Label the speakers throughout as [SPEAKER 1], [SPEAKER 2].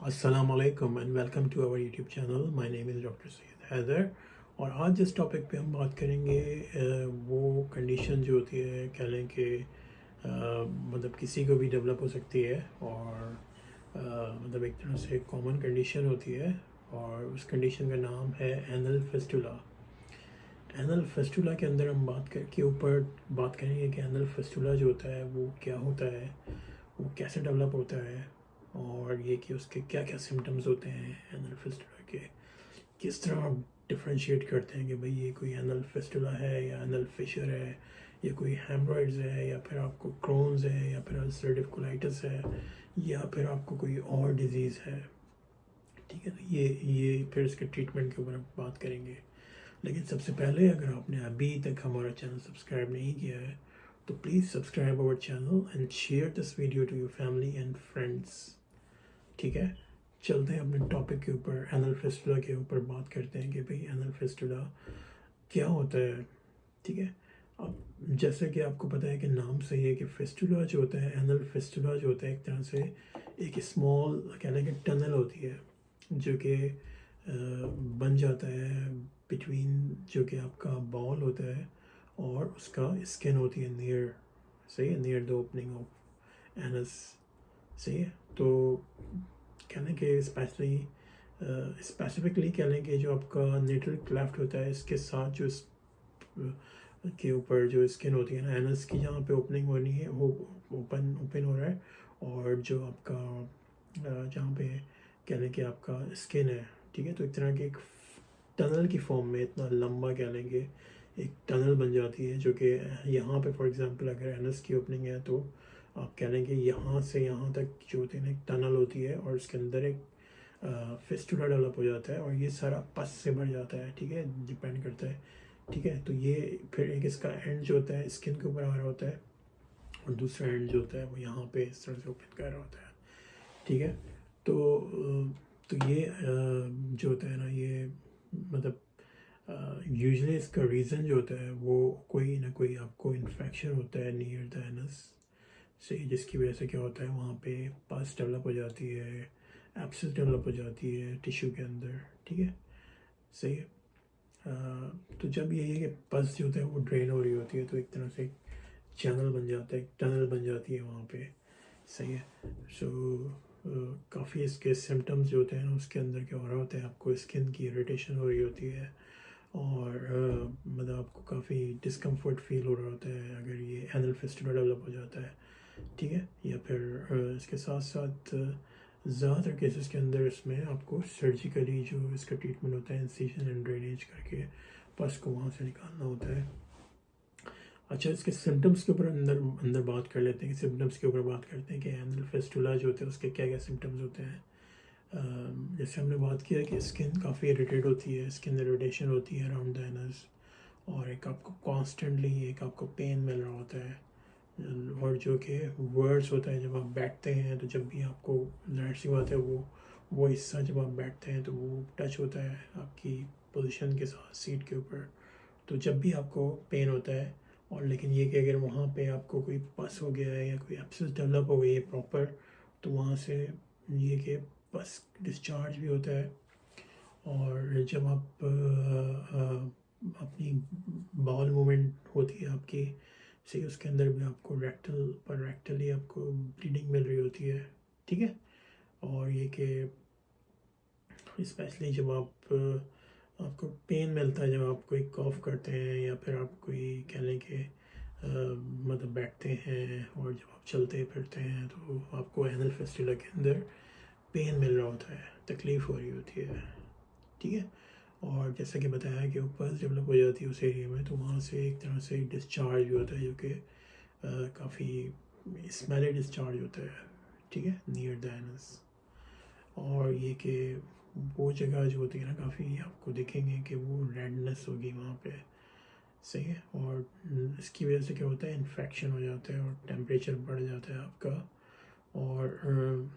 [SPEAKER 1] अस्सलाम वालेकुम and welcome to our YouTube channel. My name is doctor Syed Haider. और आज जिस टॉपिक पे हम बात करेंगे वो कंडीशन जो होती है, कह लें कि मतलब किसी को भी डेवलप हो सकती है और मतलब एक तरह से कॉमन कंडीशन होती है और उस कंडीशन का नाम है एनल फिस्टुला। एनल फिस्टुला के अंदर हम बात करेंगे कि एनल फिस्टुला जो होता है वो क्या होता है, वो कैसे डेवलप होता है और ये कि उसके क्या क्या सिम्टम्स होते हैं एनल फिस्टुला के, किस तरह आप डिफ्रेंशिएट करते हैं कि भाई ये कोई एनल फिस्टुला है या एनल फिशर है, या कोई हेमरॉइड्स है, या फिर आपको क्रोन्स है, या फिर अल्सरेटिव कोलाइटिस है, या फिर आपको कोई और डिजीज़ है। ठीक है, तो ये फिर इसके ट्रीटमेंट के ऊपर हम बात करेंगे। लेकिन सबसे पहले अगर आपने अभी तक हमारा चैनल सब्सक्राइब नहीं किया है तो please subscribe our channel and share this video to your family and friends. ठीक है, चलते हैं अपने टॉपिक के ऊपर, एनल फिस्टुला के ऊपर बात करते हैं कि भाई एनल फिस्टुला क्या होता है। ठीक है, अब जैसे कि आपको पता है कि नाम से ही है कि फिस्टुला जो होता है, एनल फिस्टुला जो होता है एक तरह से एक स्मॉल कहने की टनल होती है जो कि बन जाता है बिटवीन जो कि आपका बॉल होता है और उसका स्किन होती है नियर, सही है, near the opening of anus. सही है, तो कहने के स्पेसिफिकली कह लें कि जो आपका नेट्रल क्लेफ्ट होता है इसके साथ जो के ऊपर जो स्किन होती है ना, एनस की जहाँ पे ओपनिंग होनी है वो ओपन हो रहा है, और जो आपका जहाँ पे कह लें कि आपका स्किन है, ठीक है, तो एक तरह की एक टनल की फॉर्म में इतना लंबा कह लेंगे एक टनल बन जाती है, जो कि यहाँ पे फॉर एग्जांपल अगर एनस की ओपनिंग है तो आप कह लें कि यहाँ से यहाँ तक जो होती है ना एक टनल होती है और उसके अंदर एक फिस्टुला डेवलप हो जाता है और ये सारा पस से भर जाता है। ठीक है, डिपेंड करता है। ठीक है, तो ये फिर एक इसका एंड जो होता है स्किन के ऊपर आ रहा होता है और दूसरा एंड जो होता है वो यहाँ पे इस तरह से ओपन कर रहा होता है। ठीक है, तो ये जो होता है ना, ये मतलब यूजली इसका रीज़न जो होता है वो कोई ना कोई आपको इन्फेक्शन होता है नियर द एनस से, जिसकी वजह से क्या होता है वहाँ पे पस डेवलप हो जाती है, एब्सेस डेवलप हो जाती है टिश्यू के अंदर। ठीक है, सही है। तो जब ये है कि पस जो होता है वो ड्रेन हो रही होती है तो एक तरह से चैनल बन जाता है, एक टनल बन जाती है वहाँ पे। सही है, सो काफ़ी इसके सिम्टम्स जो होते हैं ना उसके अंदर क्या हो रहा होता है, आपको स्किन की इरिटेशन हो रही होती है और मतलब आपको काफ़ी डिस्कम्फर्ट फील हो रहा होता है अगर ये एनल फिस्टुला डेवलप हो जाता है। ठीक है, या फिर इसके साथ साथ ज़्यादातर केसेस के अंदर इसमें आपको सर्जिकली जो इसका ट्रीटमेंट होता है इंसिजन एंड ड्रेनेज करके पस को वहाँ से निकालना होता है। अच्छा, इसके सिम्टम्स के ऊपर अंदर अंदर बात कर लेते हैं, सिम्टम्स के ऊपर बात करते हैं कि एनल फिस्टुला जो होता है उसके क्या क्या सिम्टम्स होते हैं। जैसे हमने बात किया कि स्किन काफ़ी इरिटेट होती है, स्किन इरिटेशन होती है अराउंड द एनस, और एक आपको कॉन्स्टेंटली एक आपको पेन मिल रहा होता है, और जो कि वर्ड्स होता है जब आप बैठते हैं तो जब भी आपको जाहिर सी बात है वो हिस्सा जब आप बैठते हैं तो वो टच होता है आपकी पोजीशन के साथ सीट के ऊपर, तो जब भी आपको पेन होता है। और लेकिन ये कि अगर वहाँ पे आपको कोई पस हो गया है या कोई एब्सेस डेवलप हो गई है प्रॉपर, तो वहाँ से ये कि पस डिस्चार्ज भी होता है। और जब आप अपनी बाउल मूवमेंट होती है आपकी, सही, उसके अंदर भी आपको रेक्टली आपको ब्लीडिंग मिल रही होती है। ठीक है, और ये कि स्पेशली जब आपको पेन मिलता है जब आप कोई कॉफ करते हैं या फिर आप कोई कह लें कि मतलब बैठते हैं और जब आप चलते फिरते हैं तो आपको एनल फिस्टुला के अंदर पेन मिल रहा होता है, तकलीफ़ हो रही होती है। ठीक है, और जैसा कि बताया कि पल्स डेवलप हो जाती है उस एरिया में, तो वहाँ से एक तरह से डिस्चार्ज भी होता है जो कि काफ़ी स्मेली डिस्चार्ज होता है। ठीक है, नियर द एनस, और ये कि वो जगह जो होती है ना काफ़ी आपको देखेंगे कि वो रेडनेस होगी वहाँ पे। सही है, और इसकी वजह से क्या होता है, इन्फेक्शन हो जाता है और टेम्परेचर बढ़ जाता है आपका। और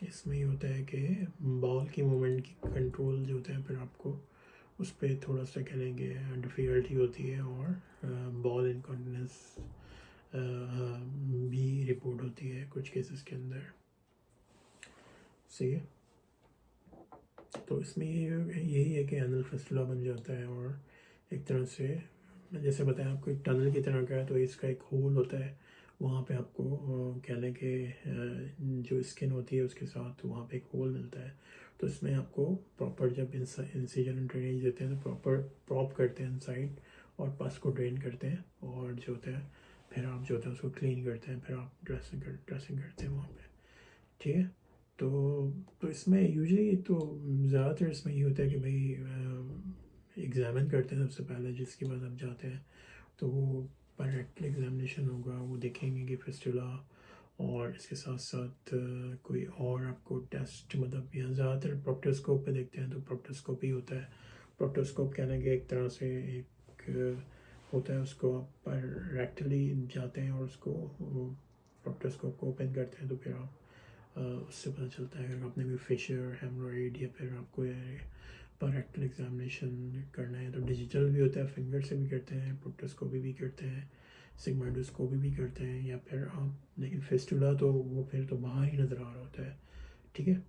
[SPEAKER 1] इसमें ये होता है कि बाउल की मूवमेंट की कंट्रोल जो होता है फिर आपको उस पर थोड़ा सा कह लेंगे डिफ़िकल्टी होती है, और बॉल इनकॉन्टिनेंस भी रिपोर्ट होती है कुछ केसेस के अंदर। सही है, तो इसमें यही है कि एनल फिस्टुला बन जाता है, और एक तरह से मैं जैसे बताया आपको एक टनल की तरह का है, तो इसका एक होल होता है, वहाँ पे आपको कह लें कि जो स्किन होती है उसके साथ वहाँ पे एक होल मिलता है। तो इसमें आपको प्रॉपर जब इंसिजन एंड ड्रेनेज देते हैं तो प्रॉपर प्रॉप करते हैं इनसाइड, और पस को ड्रेन करते हैं, और जो होता है फिर आप जो होता है उसको क्लीन करते हैं, फिर आप ड्रेसिंग करते हैं वहाँ पे। ठीक है। तो इसमें यूजुअली तो ज़्यादातर इसमें ये होता है कि भाई एग्ज़ामिन करते हैं सबसे पहले, जिसके बाद आप जाते हैं तो वो डायरेक्ट एग्जामिनेशन होगा, वो देखेंगे कि फिस्टुला, और इसके साथ साथ कोई और आपको टेस्ट, मतलब यहाँ ज़्यादातर प्रोक्टोस्कोप पे देखते हैं, तो प्रोक्टोस्कोप ही होता है। प्रोक्टोस्कोप कहने के एक तरह से एक होता है, उसको आप रेक्टली जाते हैं और उसको प्रोक्टोस्कोप को ओपन करते हैं, तो फिर आप उससे पता चलता है अगर आपने कोई फिशर, हेमरोइड, या फिर आपको पर रेक्टल एग्जामिनेशन करना है तो डिजिटल भी होता है, फिंगर से भी करते हैं, प्रोक्टोस्कोपी भी करते हैं, सिग्माइडोस्कोपी भी करते हैं, या फिर आप, लेकिन फिस्टुला तो वो फिर तो बाहर ही नज़र आ रहा होता है। ठीक है,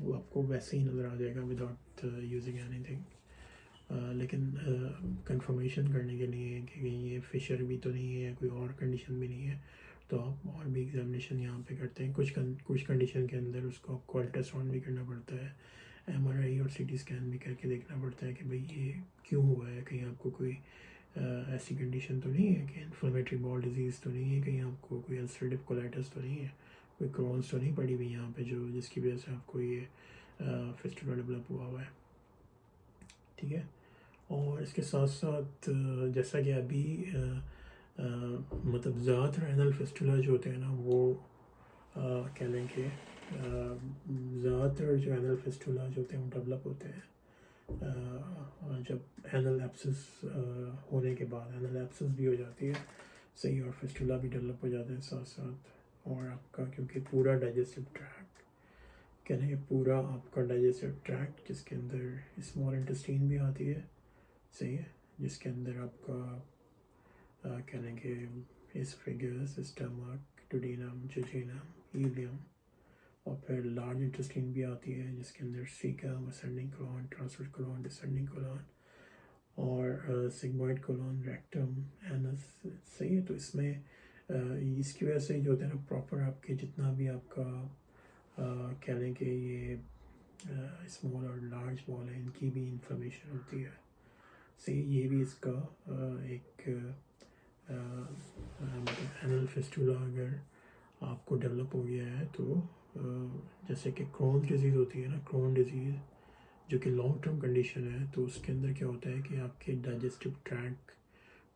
[SPEAKER 1] वो आपको वैसे ही नज़र आ जाएगा विदाउट यूजिंग एनीथिंग। लेकिन कंफर्मेशन करने के लिए कि ये फिशर भी तो नहीं है, कोई और कंडीशन भी नहीं है, तो आप और भी एग्जामिनेशन यहाँ पे करते हैं। कुछ कंडीशन के अंदर उसको आपको अल्ट्रासाउंड भी करना पड़ता है, एमआरआई और सीटी स्कैन भी करके देखना पड़ता है कि भाई ये क्यों हुआ है, कहीं आपको कोई ऐसी कंडीशन तो नहीं है कि इन्फ्लेमेटरी बॉल डिजीज़ तो नहीं है, कहीं आपको कोई अल्सरेटिव कोलाइटिस तो नहीं है, कोई क्रोन्स तो नहीं पड़ी हुई यहाँ पे जो जिसकी वजह से आपको ये फिस्टुला डेवलप हुआ है। ठीक है। और इसके साथ साथ जैसा कि अभी मतलब ज़्यादातर एनल फिस्टुला जो होते हैं ना वो कह लें कि ज़्यादातर जो एनल फिस्टुला जो होते हैं वो डेवलप होते हैं जब एनल एब्सेस होने के बाद, एनल एब्सेस भी हो जाती है सही, और फिस्टुला भी डेवलप हो जाते हैं साथ साथ। और आपका क्योंकि पूरा डाइजेस्टिव ट्रैक्ट, कह लें पूरा आपका डाइजेस्टिव ट्रैक्ट जिसके अंदर स्मॉल इंटेस्टाइन भी आती है सही है, जिसके अंदर आपका कह लें कि एसोफेगस, स्टमक, डुodenum, जेजुनम, इलियम, और फिर लार्ज इंटेस्टाइन भी आती है जिसके अंदर caecum, ascending colon, transverse colon, descending colon, और सिग्मोइड कोलन, रेक्टम, एनस सही है। तो इसमें इसकी वजह से जो होता है ना प्रॉपर आपके जितना भी आपका कह लें कि ये स्मॉल और लार्ज बॉल है इनकी भी इंफ्लेमेशन होती है सही। ये भी इसका एक एनल फिस्टुला अगर आपको डेवलप हो गया है तो जैसे कि क्रोन डिजीज़ होती है ना, क्रोन डिजीज़ जो कि लॉन्ग टर्म कंडीशन है, तो उसके अंदर क्या होता है कि आपके डाइजेस्टिव ट्रैक्ट,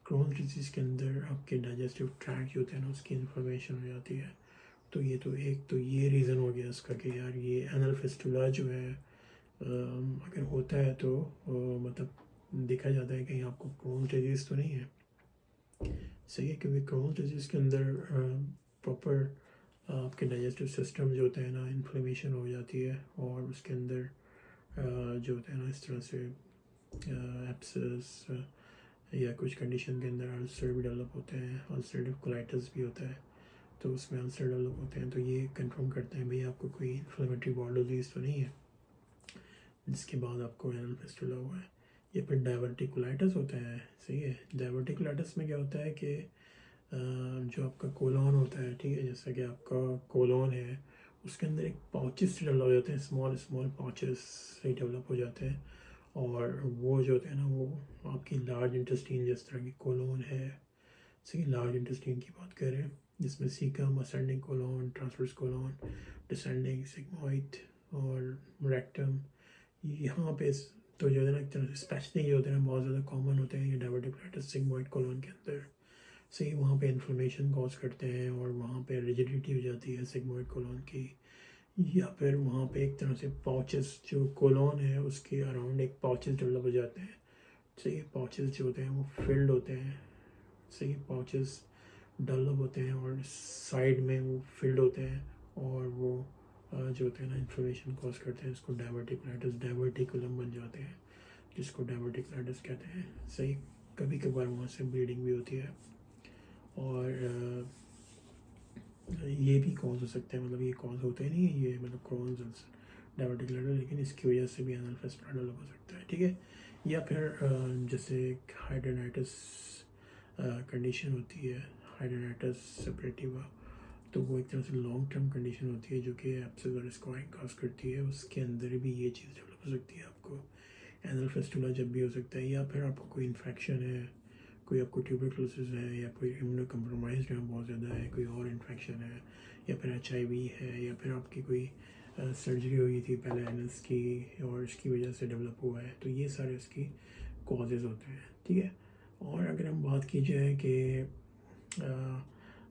[SPEAKER 1] क्रोन डिजीज़ के अंदर आपके डाइजेस्टिव ट्रैक्ट जो होते हैं ना उसकी इन्फॉर्मेशन हो जाती है। तो ये तो एक तो ये रीज़न हो गया इसका कि यार ये एनल फिस्टुला जो है अगर होता है तो मतलब देखा जाता है कि आपको क्रोन डिजीज़ तो नहीं है सही है, क्योंकि क्रोन डिजीज़ के अंदर प्रॉपर आपके डाइजेस्टिव सिस्टम जो होता है ना इन्फ्लेमेशन हो जाती है, और उसके अंदर जो होता है ना इस तरह से एब्सेस या कुछ कंडीशन के अंदर अल्सर भी डेवलप होते हैं, अल्सरेटिव कोलाइटिस भी होता है, तो उसमें अल्सर डेवलप होते हैं। तो ये कंफर्म करते हैं भाई आपको कोई इन्फ्लेमेटरी बॉल डिजीज़ तो नहीं है जिसके बाद आपको एनल फिस्टुला हुआ है। ये फिर डायवर्टिकुलाइटिस होता है सही है। डायवर्टिकुलाइटिस में क्या होता है कि जो आपका कोलोन होता है ठीक है, जैसा कि आपका कोलोन है उसके अंदर एक पाउचेस डेवलप हो जाते हैं, स्मॉल स्मॉल पाउचेस से डेवलप हो जाते हैं, और वो जो होते हैं ना वो आपकी लार्ज इंटेस्टाइन जिस तरह की कोलोन है सही, लार्ज इंटेस्टाइन की बात कर रहे हैं जिसमें caecum, ascending colon, transverse colon, descending, sigmoid और रेक्टम, यहाँ पे तो जो है ना एक तरह से स्पेशली ये होते हैं बहुत ज़्यादा कॉमन होते हैं ये डायवर्टिकुलाइटिस सिग्मोइड कोलोन के अंदर सही, वहाँ पे इन्फ्लेमेशन कॉज करते हैं और वहाँ पे रिजिडिटी हो जाती है सिग्मोइड कोलोन की, या फिर वहाँ पे एक तरह से पाउचेस जो कोलोन है उसके अराउंड एक पाउचेस डेवलप हो जाते हैं सही। पाउचेस जो होते हैं वो फिल्ड होते हैं सही, पाउचेस डेवलप होते हैं और साइड में वो फिल्ड होते हैं, और वो जो होते हैं ना इन्फ्लेमेशन कॉज करते हैं, इसको डायवर्टिकुलाइटिस, डायवर्टिकुलम बन जाते हैं जिसको डायवर्टिकुलाइटिस कहते हैं सही। कभी कभार वहाँ से ब्लीडिंग भी होती है, और ये भी कॉज हो सकते हैं, मतलब ये कॉज होते नहीं है ये, मतलब क्रोन्स डायवर्टिकुलर, लेकिन इसकी वजह से भी एनल फिस्टुला डेवलप हो सकता है, ठीक है। या फिर जैसे हाइड्रोनाइटिस कंडीशन होती है, हाइड्रोनाइटिस सेपरेटिवा, तो वो एक तरह से लॉन्ग टर्म कंडीशन होती है जो कि एब्सेस और स्क्वाइंग काज करती है, उसके अंदर भी ये चीज़ डेवलप हो सकती है आपको एनल फिस्टुला जब भी हो सकता है। या फिर आपको कोई इन्फेक्शन है, कोई आपको ट्यूबरकुलोसिस है, या कोई इम्यूनो कम्प्रोमाइज्ड है बहुत ज़्यादा है, कोई और इन्फेक्शन है, या फिर HIV है, या फिर आपकी कोई सर्जरी हुई थी पहले एनस की और इसकी वजह से डेवलप हुआ है, तो ये सारे इसकी कॉजेज़ होते हैं, ठीक है। और अगर हम बात की जाए कि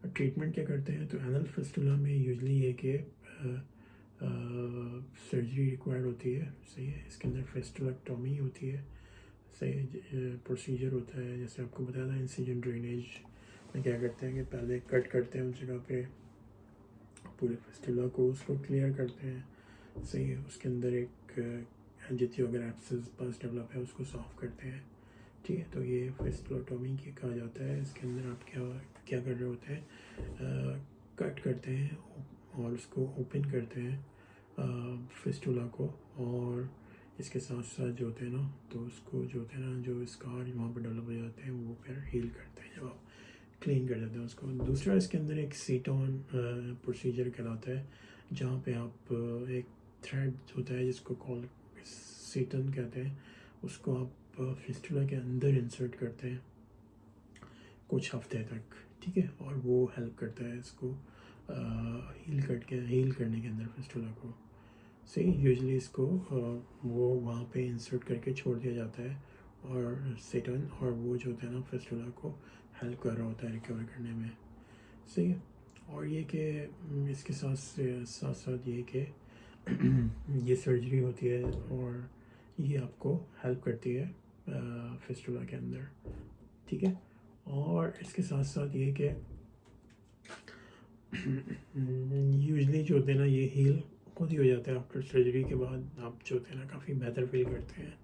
[SPEAKER 1] ट्रीटमेंट क्या करते हैं, तो एनल फिस्टुला में यूजली ये कि सर्जरी रिक्वायर्ड होती है, सही है। इसके अंदर फिस्टुलेक्टोमी होती है, सही प्रोसीजर होता है, जैसे आपको बताया था इंसिजन ड्रेनेज में क्या करते हैं कि पहले कट करते हैं उस जगह पे पूरे फिस्टुला को, उसको क्लियर करते हैं, सही है। उसके अंदर एक जितनी अगर एब्सेस पस डेवलप है उसको सॉल्व करते हैं, ठीक है। तो ये फिस्टुलेक्टोमी की कहा जाता है। इसके अंदर आप क्या क्या कर रहे होते हैं, कट करते हैं और उसको ओपन करते हैं फिस्टुला को, और इसके साथ साथ जो होते हैं ना, तो उसको जो होते हैं ना, जो स्कार वहाँ पर डेवलप हो जाते हैं वो फिर हील करते हैं जब आप क्लीन कर देते हैं उसको। दूसरा इसके अंदर एक सीटोन प्रोसीजर कहलाता है, जहाँ पे आप एक थ्रेड होता है जिसको कॉल सीटन कहते हैं, उसको आप फिस्टुला के अंदर इंसर्ट करते हैं कुछ हफ्ते तक, ठीक है। और वो हेल्प करता है इसको हील करने के अंदर फिस्टुला को, सही। यूजुअली इसको वो वहाँ पे इंसर्ट करके छोड़ दिया जाता है, और सेटन और वो जो होता है ना फिस्टुला को हेल्प कर रहा होता है रिकवर करने में, सही है। और ये कि इसके साथ साथ ये कि ये सर्जरी होती है और ये आपको हेल्प करती है फिस्टुला के अंदर, ठीक है। और इसके साथ साथ ये कि यूजली जो होते हैं ना ये हील खुद ही हो जाता है आफ्टर सर्जरी के बाद, आप जो होते हैं ना काफ़ी बेहतर फील करते हैं।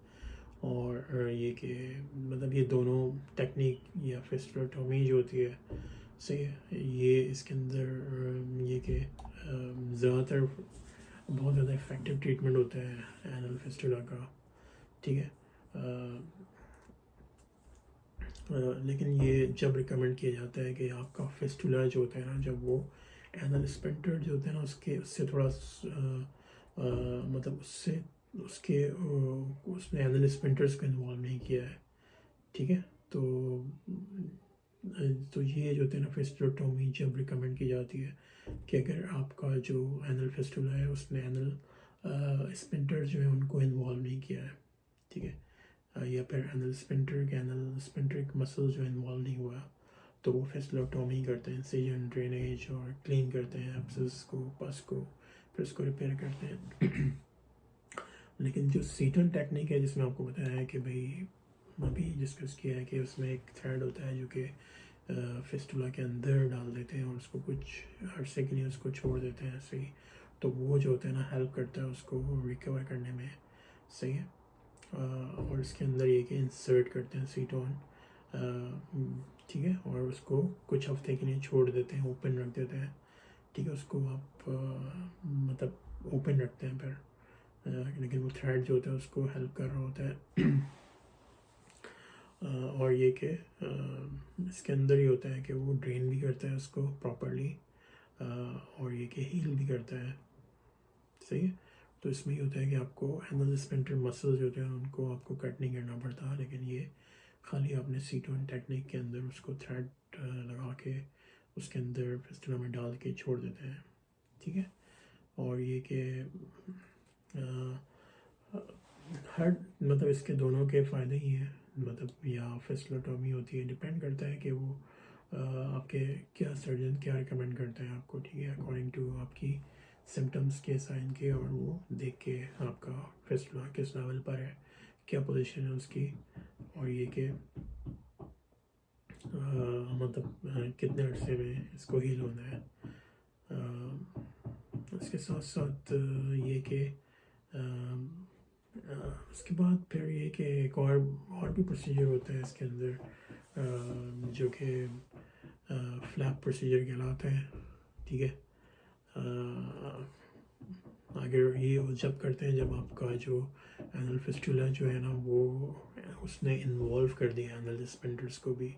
[SPEAKER 1] और ये कि मतलब ये दोनों टेक्निक या फिस्टुलेक्टोमी जो होती है, सही है, ये इसके अंदर ये कि ज़्यादातर बहुत ज़्यादा इफेक्टिव ट्रीटमेंट होता है एनल फिस्टुला का, ठीक है। लेकिन ये जब रिकमेंड किया जाता है कि आपका फिस्टुला जो होता है ना, जब वो एनल स्पेंटर जो होता है ना उससे थोड़ा मतलब उसने एनल स्पेंटर्स को इन्वॉल्व नहीं किया है, ठीक है। तो ये जो होते हैं ना फिस्टुलेक्टोमी जब रिकमेंड की जाती है कि अगर आपका जो एनल फिस्टुला है उसने एनल स्पेंटर जो है उनको इन्वॉल्व नहीं किया है, ठीक है। या फिर एनल स्पेंटर मसल जो इन्वॉल्व नहीं हुआ, तो वो फिस्टुलेक्टोमी करते हैं, इंसिजन ड्रेनेज और क्लीन करते हैं एब्सेस को, पस को, फिर उसको रिपेयर करते हैं। लेकिन जो सीटन टेक्निक है जिसमें आपको बताया है कि भाई अभी डिस्कस किया है कि उसमें एक थ्रेड होता है जो कि फिस्टुला के अंदर डाल देते हैं और उसको कुछ अरसे के लिए उसको छोड़ देते हैं ऐसे ही, तो वो जो होता है ना हेल्प करता है उसको रिकवर करने में, सही है। और इसके अंदर ये कि इंसर्ट करते हैं सीटोन, ठीक है, और उसको कुछ हफ्ते के लिए छोड़ देते हैं, ओपन रख देते हैं, ठीक है। उसको आप मतलब ओपन रखते हैं फिर, लेकिन वो थ्रेड जो होता है उसको हेल्प कर रहा होता है। और ये कि इसके अंदर ही होता है कि वो ड्रेन भी करता है उसको प्रॉपरली, और ये कि हील भी करता है, सही है। तो इसमें ये होता है कि आपको एनल स्पेंटर मसल्स जो होते हैं उनको आपको कट नहीं करना पड़ता, लेकिन ये खाली आपने सीटोन टेक्निक के अंदर उसको थ्रेड लगा के उसके अंदर फिस्टुला में डाल के छोड़ देते हैं, ठीक है। और ये कि हर मतलब इसके दोनों के फ़ायदे ही हैं, मतलब या फिस्टुलेक्टोमी होती है, डिपेंड करता है कि वो आपके क्या सर्जन क्या रिकमेंड करते हैं आपको, ठीक है, अकॉर्डिंग टू आपकी सिम्टम्स के, साइन के, और वो देख के आपका फिस्टुला किस लेवल पर है, क्या पोजीशन है उसकी, और ये कि मतलब कितने अरसे में इसको हील होना है। इसके साथ साथ ये कि उसके बाद फिर ये कि एक और भी प्रोसीजर होता है इसके अंदर जो कि फ्लैप प्रोसीजर कहलाता है, ठीक है। अगर ये जब करते हैं जब आपका जो एनल फिस्टुला जो है ना वो उसने इन्वॉल्व कर दिया एनल स्पिंटर्स को भी,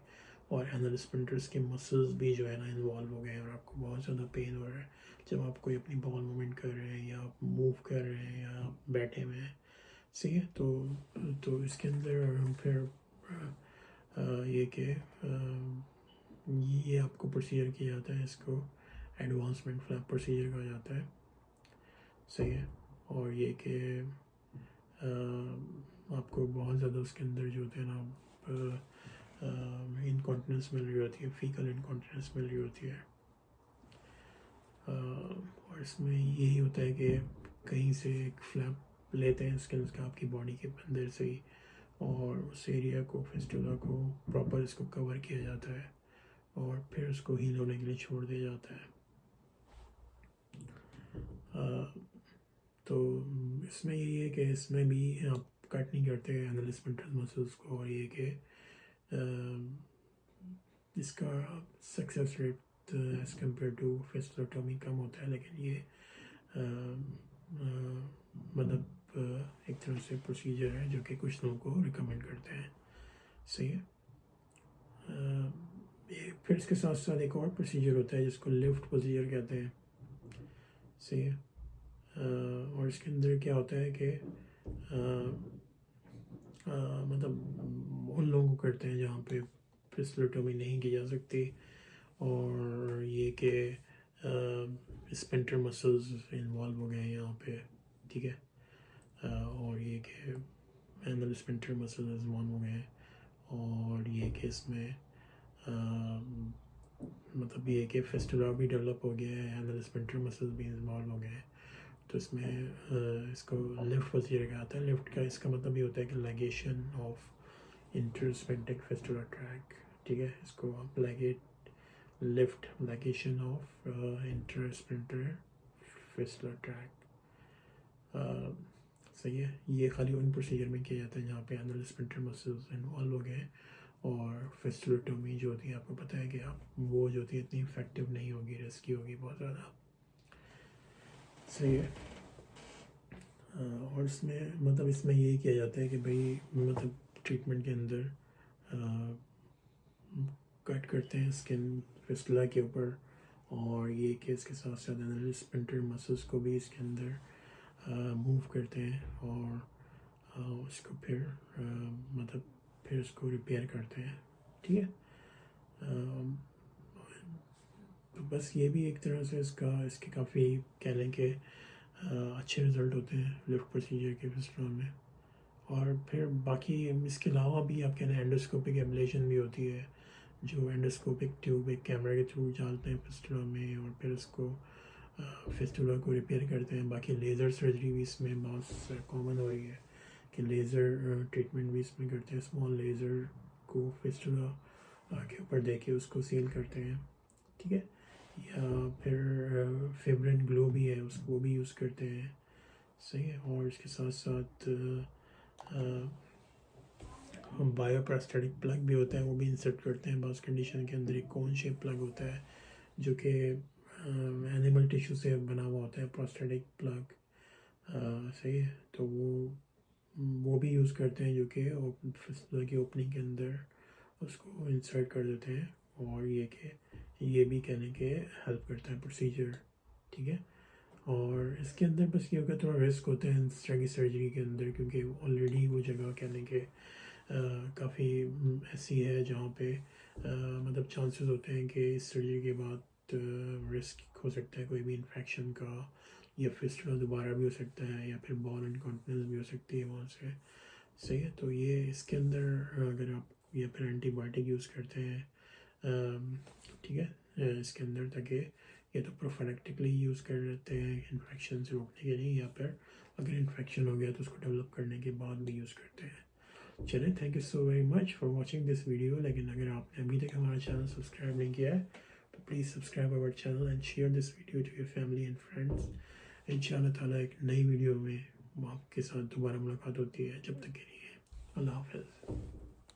[SPEAKER 1] और एनल स्पिंटर्स के मसल्स भी जो है ना इन्वॉल्व हो गए हैं और आपको बहुत ज़्यादा पेन हो रहा है जब आप कोई अपनी बॉल मूवमेंट कर रहे हैं या आप मूव कर रहे हैं या आप बैठे हुए हैं। सही है। तो इसके अंदर फिर ये कि ये आपको प्रोसीजर किया जाता है, इसको एडवांसमेंट फ्लैप प्रोसीजर कहा जाता है। सही है। और ये कि आपको बहुत ज़्यादा उसके अंदर जो होते हैं ना इनकॉन्टिनेंस मिल रही होती है, फीकल इनकॉन्टिनेंस मिल रही होती है। और इसमें यही होता है कि कहीं से एक फ्लैप लेते हैं स्किन का आपकी बॉडी के अंदर से ही, और उस एरिया को फिस्टुला को प्रॉपर इसको कवर किया जाता है और फिर उसको हील होने के लिए छोड़ दिया जाता है। तो इसमें यही है कि इसमें भी आप कट नहीं करते एनल स्पिंटल मसल्स को, और ये कि इसका success rate as compared to fistulotomy कम होता है, लेकिन ये मतलब एक तरह से प्रोसीजर है जो कि कुछ लोगों को रिकमेंड करते हैं। सही है। फिर इसके साथ साथ एक और प्रोसीजर होता है जिसको लिफ्ट प्रोसीजर कहते हैं। सही है। और इसके अंदर क्या होता है कि मतलब उन लोगों को करते हैं जहाँ पे फिस्टुलोटॉमी नहीं की जा सकती, और ये कि स्पिंटर मसल्स इन्वॉल्व हो गए हैं यहाँ पे। ठीक है। और ये कि एनल स्पिंटर मसल्स इन्वॉल्व हो गए हैं, और ये कि इसमें मतलब ये कि फिस्टुला भी डेवलप हो गया है, एनल स्पिंटर मसल्स भी इन्वॉल्व हो गए हैं। तो इसमें इसको लिफ्ट प्रोसीजर कहा जाता है। लिफ्ट का इसका मतलब ये होता है कि ligation of intersphincteric fistula tract. ठीक है। इसको आप lift ligation of intersphincteric fistula tract. सही है। ये खाली उन प्रोसीजर में किया जाता है जहाँ पे एनल स्पिंटर मसल्स इन्वॉल्व हो गए, और फिस्टुलोटॉमी जो होती है आपको पता है कि आप वो जो होती है इतनी इफेक्टिव नहीं होगी, रिस्की होगी बहुत ज़्यादा। सही है। और इसमें मतलब इसमें यही किया जाता है कि भाई मतलब ट्रीटमेंट के अंदर कट करते हैं स्किन फिस्टुला के ऊपर, और ये कि इसके साथ साथ एनल स्पिंटर मसल्स को भी इसके अंदर मूव करते हैं, और उसको फिर मतलब फिर उसको रिपेयर करते हैं। ठीक है। तो बस ये भी एक तरह से इसके काफ़ी कह लें कि अच्छे रिज़ल्ट होते हैं लिफ्ट प्रोसीजर के फिस्टुला में। और फिर बाकी इसके अलावा भी आप कह रहे हैं एंडोस्कोपिक एब्लेशन भी होती है, जो एंडोस्कोपिक ट्यूब एक कैमरा के थ्रू डालते हैं फिस्टुला में, और फिर उसको फिस्टुला को रिपेयर करते हैं। बाकी लेज़र सर्जरी भी इसमें बहुत कॉमन हो रही है कि लेज़र ट्रीटमेंट भी इसमें करते हैं। स्मॉल लेज़र को फिस्टुला के ऊपर दे के उसको सील करते हैं। ठीक है। या फिर फेब्रिन ग्लो भी है, उसको भी यूज़ करते हैं। सही है। और इसके साथ साथ बायोप्रोस्थेटिक प्लग भी होता है, वो भी इंसर्ट करते हैं बस कंडीशन के अंदर। एक कोन शेप प्लग होता है जो कि एनिमल टिश्यू से बना हुआ होता है, प्रोस्थेटिक प्लग। सही है। तो वो भी यूज़ करते हैं, जो कि फिस्टुला की ओपनिंग के अंदर उसको इंसर्ट कर देते हैं, और ये भी कहने के हेल्प करता है प्रोसीजर। ठीक है। और इसके अंदर बस ये होगा थोड़ा रिस्क होता है इस तरह की सर्जरी के अंदर, क्योंकि ऑलरेडी वो जगह कहने के काफ़ी ऐसी है जहाँ पे मतलब चांसेस होते हैं कि इस सर्जरी के बाद रिस्क हो सकता है कोई भी इन्फेक्शन का, या फिस्टुला दोबारा भी हो सकता है, या फिर बॉल इनकॉन्टिनेंस भी हो सकती है वहाँ से। सही है। तो ये इसके अंदर अगर आप या फिर एंटीबायोटिक यूज़ करते हैं, ठीक है, इसके अंदर ताकि या तो प्रोफाइलेक्टिकली यूज़ कर लेते हैं इन्फेक्शन से रोकने के लिए, या फिर अगर इन्फेक्शन हो गया तो उसको डेवलप करने के बाद भी यूज़ करते हैं। चलें, thank you so very much for watching this video. लेकिन अगर आपने अभी तक हमारा चैनल सब्सक्राइब नहीं किया है तो please subscribe our channel and share this video to your family and friends. इंशाअल्लाह ताला एक नई वीडियो में आपके साथ दोबारा मुलाकात होती है। जब तक के लिए अल्लाह हाफ़िज़।